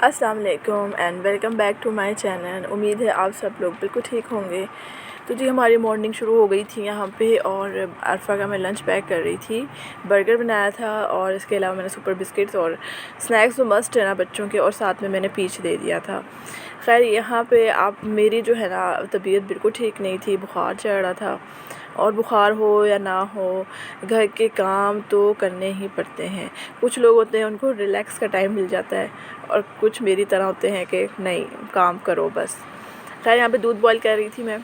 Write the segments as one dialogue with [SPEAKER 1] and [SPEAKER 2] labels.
[SPEAKER 1] अस्सलाम वालेकुम and welcome back to my channel. उम्मीद है आप सब लोग बिल्कुल ठीक होंगे। तो जी हमारी मॉर्निंग शुरू हो गई थी यहाँ पे और अरफा का मैं लंच पैक कर रही थी। बर्गर बनाया था और इसके अलावा मैंने सुपर बिस्किट्स और स्नैक्स तो मस्ट है ना बच्चों के, और साथ में मैंने पीच दे दिया था। खैर यहाँ पे आप मेरी जो है ना तबीयत बिल्कुल ठीक नहीं थी, बुखार चढ़ रहा था। और बुखार हो या ना हो, घर के काम तो करने ही पड़ते हैं। कुछ लोग होते हैं उनको रिलैक्स का टाइम मिल जाता है, और कुछ मेरी तरह होते हैं कि नहीं, काम करो बस। खैर यहाँ पे दूध बॉईल कर रही थी मैं।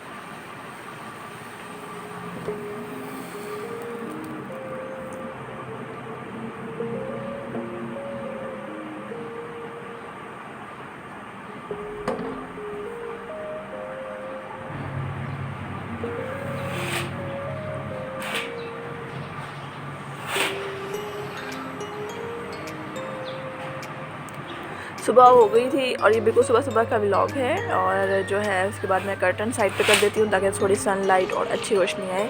[SPEAKER 1] सुबह हो गई थी और ये बिल्कुल सुबह सुबह का व्लॉग है। और जो है उसके बाद मैं कर्टन साइड पे कर देती हूँ ताकि थोड़ी सनलाइट और अच्छी रोशनी आए।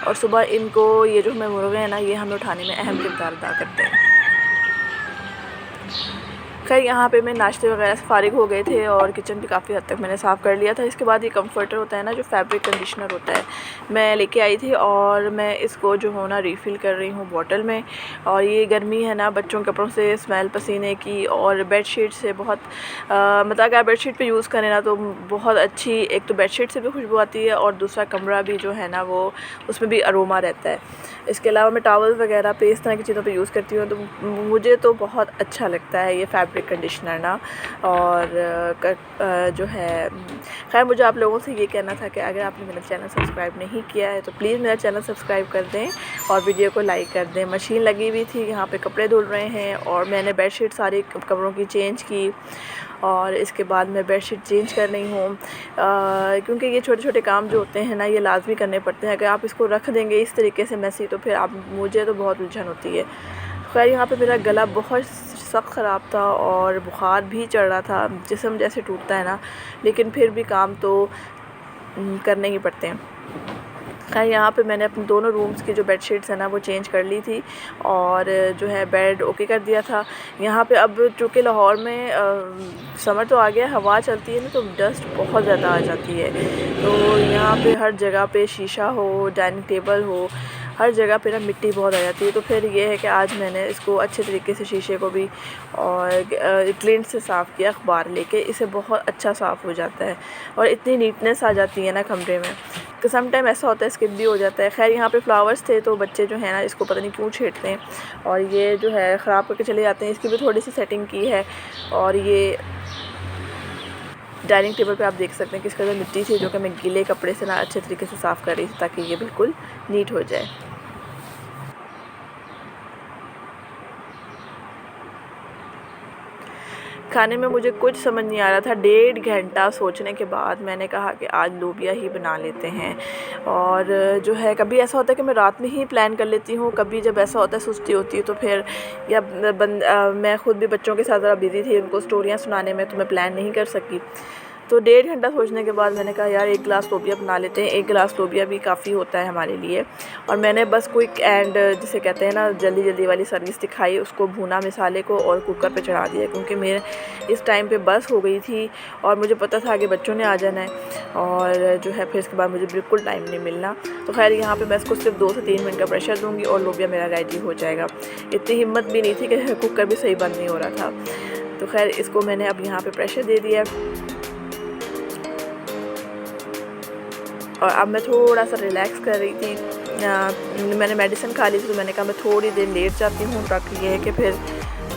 [SPEAKER 1] और सुबह इनको ये जो हमें मुर्गे हैं ना, ये हमें उठाने में अहम किरदार अदा करते हैं। खैर यहाँ पे मैं नाश्ते वगैरह से फ़ारिग हो गए थे और किचन भी काफ़ी हद तक मैंने साफ़ कर लिया था। इसके बाद ये कंफर्टर होता है ना, जो फैब्रिक कंडीशनर होता है, मैं लेके आई थी और मैं इसको जो हो ना रीफ़िल कर रही हूँ बॉटल में। और ये गर्मी है ना, बच्चों के कपड़ों से स्मेल पसीने की और बेडशीट से बहुत मतलब अगर बेडशीट पे यूज़ करें ना तो बहुत अच्छी, एक तो बेडशीट से भी खुशबू आती है और दूसरा कमरा भी जो है ना वो उसमें भी अरोमा रहता है। इसके अलावा मैं टॉवल वगैरह पे इस तरह की चीज़ों पे यूज़ करती हूँ, तो मुझे तो बहुत अच्छा लगता है ये फैब्रिक कंडीशनर ना। और जो है खैर मुझे आप लोगों से ये कहना था कि अगर आपने मेरा चैनल सब्सक्राइब नहीं किया है तो प्लीज़ मेरा चैनल सब्सक्राइब कर दें और वीडियो को लाइक कर दें। मशीन लगी हुई थी, यहाँ पे कपड़े धुल रहे हैं और मैंने बेडशीट सारी कपड़ों की चेंज की और इसके बाद मैं बेडशीट चेंज कर रही हूँ, क्योंकि ये छोटे छोटे काम जो होते हैं ना ये लाजमी करने पड़ते हैं। अगर आप इसको रख देंगे इस तरीके से मैसी तो फिर आप मुझे तो बहुत उलझन होती है। खैर यहाँ पे मेरा गला बहुत सख्त ख़राब था और बुखार भी चढ़ रहा था, जिस्म जैसे टूटता है ना, लेकिन फिर भी काम तो करने ही पड़ते हैं। खैर यहाँ पे मैंने अपने दोनों रूम्स की जो बेडशीट्स है ना वो चेंज कर ली थी और जो है बेड ओके कर दिया था। यहाँ पे अब चूँकि लाहौर में समर तो आ गया, हवा चलती है ना तो डस्ट बहुत ज़्यादा आ जाती है। तो यहाँ पे हर जगह पे शीशा हो, डाइनिंग टेबल हो, हर जगह पे ना मिट्टी बहुत आ जाती है। तो फिर ये है कि आज मैंने इसको अच्छे तरीके से शीशे को भी और क्लीन से साफ़ किया, अखबार लेके, इसे बहुत अच्छा साफ़ हो जाता है और इतनी नीटनेस आ जाती है ना कमरे में कि सम टाइम ऐसा होता है स्किप भी हो जाता है। खैर यहाँ पे फ्लावर्स थे तो बच्चे जो है ना इसको पता नहीं क्यों छेड़ते हैं और ये जो है ख़राब करके चले जाते हैं। इसकी भी थोड़ी सी सेटिंग की है और ये डाइनिंग टेबल पे आप देख सकते हैं कि इसका जो मिट्टी थी जो कि मैं गीले कपड़े से ना अच्छे तरीके से साफ़ कर रही थी ताकि ये बिल्कुल नीट हो जाए। खाने में मुझे कुछ समझ नहीं आ रहा था। 1.5 घंटा सोचने के बाद मैंने कहा कि आज लोबिया ही बना लेते हैं। और जो है कभी ऐसा होता है कि मैं रात में ही प्लान कर लेती हूँ, कभी जब ऐसा होता है सुस्ती होती है तो फिर या मैं ख़ुद भी बच्चों के साथ ज़रा बिज़ी थी, उनको स्टोरियाँ सुनाने में, तो मैं प्लान नहीं कर सकी। तो 1.5 घंटा सोचने के बाद मैंने कहा यार 1 गिलास लोबिया बना लेते हैं। 1 गिलास लोबिया भी काफ़ी होता है हमारे लिए। और मैंने बस क्विक एंड जिसे कहते हैं ना जल्दी जल्दी वाली सर्विस दिखाई, उसको भुना मसाले को और कुकर पे चढ़ा दिया, क्योंकि मेरे इस टाइम पे बस हो गई थी और मुझे पता था कि बच्चों ने आ जाना है और जो है फिर इसके बाद मुझे बिल्कुल टाइम नहीं मिलना। तो खैर यहाँ पे मैं इसको सिर्फ 2 से 3 मिनट का प्रेशर दूँगी और लोबिया मेरा रेडी हो जाएगा। इतनी हिम्मत भी नहीं थी कि कुकर भी सही बंद नहीं हो रहा था। तो खैर इसको मैंने अब यहाँ पर प्रेशर दे दिया और अब मैं थोड़ा सा रिलैक्स कर रही थी। मैंने मेडिसिन खा ली थी तो मैंने कहा मैं थोड़ी देर लेट जाती हूँ ताकि ये है कि फिर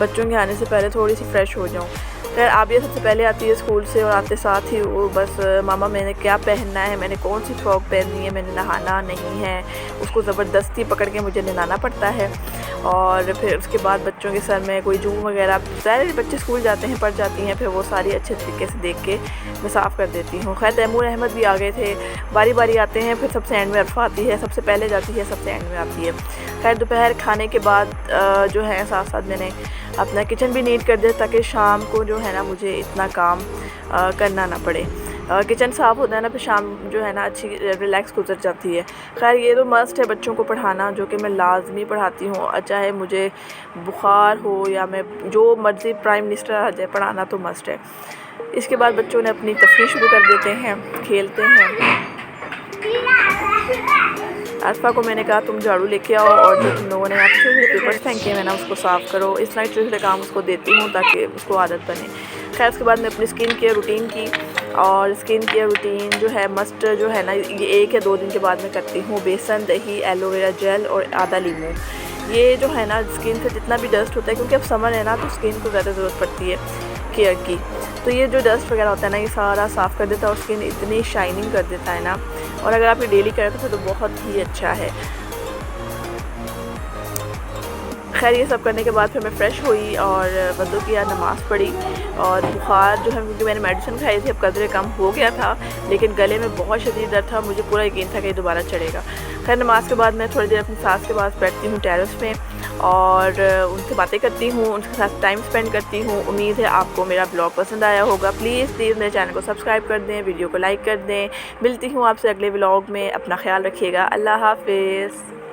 [SPEAKER 1] बच्चों के आने से पहले थोड़ी सी फ़्रेश हो जाऊँ। खैर आबिया सबसे पहले आती है स्कूल से और आते साथ ही वो बस मामा मैंने क्या पहनना है, मैंने कौन सी फ्रॉक पहननी है, मैंने नहाना नहीं है, उसको ज़बरदस्ती पकड़ के मुझे नहलाना पड़ता है। और फिर उसके बाद बच्चों के सर में कोई जूं वगैरह, सारे बच्चे स्कूल जाते हैं, पढ़ जाती हैं, फिर वो सारी अच्छे तरीके से देख के मैं साफ़ कर देती हूँ। खैर तैमूर अहमद भी आ गए थे, बारी बारी आते हैं, फिर सबसे एंड में अरफा आती है, सबसे पहले जाती है, सबसे एंड में आती है। खैर दोपहर खाने के बाद जो है साथ साथ मैंने अपना किचन भी नीट कर दिया ताकि शाम को जो है ना मुझे इतना काम करना ना पड़े। किचन साफ़ होता है ना, फिर शाम जो है ना अच्छी रिलैक्स गुजर जाती है। खैर ये तो मस्ट है बच्चों को पढ़ाना, जो कि मैं लाजमी पढ़ाती हूँ, चाहे मुझे बुखार हो या मैं जो मर्ज़ी प्राइम मिनिस्टर आ जाए, पढ़ाना तो मस्ट है। इसके बाद बच्चों ने अपनी तफरीह शुरू कर देते हैं, खेलते हैं। अरफा को मैंने कहा तुम झाड़ू लेके आओ और जो तुम लोगों ने यहाँ छोटे पेपर्स फेंके हैं ना उसको साफ़ करो। इस तरह छोटे छोटे काम उसको देती हूँ ताकि उसको आदत बने। खैर उसके बाद मैं अपनी स्किन केयर रूटीन की, और स्किन केयर रूटीन जो है मस्ट जो है ना, ये 1 या 2 दिन के बाद मैं करती हूँ। बेसन, दही, एलोवेरा जेल और आधा लीमू, ये जो है ना स्किन से जितना भी डस्ट होता है, क्योंकि अब समर है ना तो स्किन को ज़्यादा ज़रूरत पड़ती है केयर की, तो ये जो डस्ट वगैरह होता है ना ये सारा साफ़ कर देता है और स्किन इतनी शाइनिंग कर देता है ना। और अगर आप ये डेली करते हो तो बहुत ही अच्छा है। खैर ये सब करने के बाद फिर मैं फ़्रेश हुई और वज़ू किया, नमाज़ पढ़ी। और बुखार जो है, क्योंकि मैंने मेडिसिन खाई थी, अब कदरे कम हो गया था, लेकिन गले में बहुत शदीद दर्द था, मुझे पूरा यकीन था कि दोबारा चढ़ेगा। खैर नमाज़ के बाद मैं थोड़ी देर अपनी सास के पास बैठती हूँ टेरेस में और उनसे बातें करती हूँ, उनके साथ टाइम स्पेंड करती हूँ। उम्मीद है आपको मेरा ब्लॉग पसंद आया होगा। प्लीज़ मेरे चैनल को सब्सक्राइब कर दें, वीडियो को लाइक कर दें। मिलती हूँ आपसे अगले ब्लॉग में। अपना ख्याल रखिएगा। अल्लाह हाफ़िज़।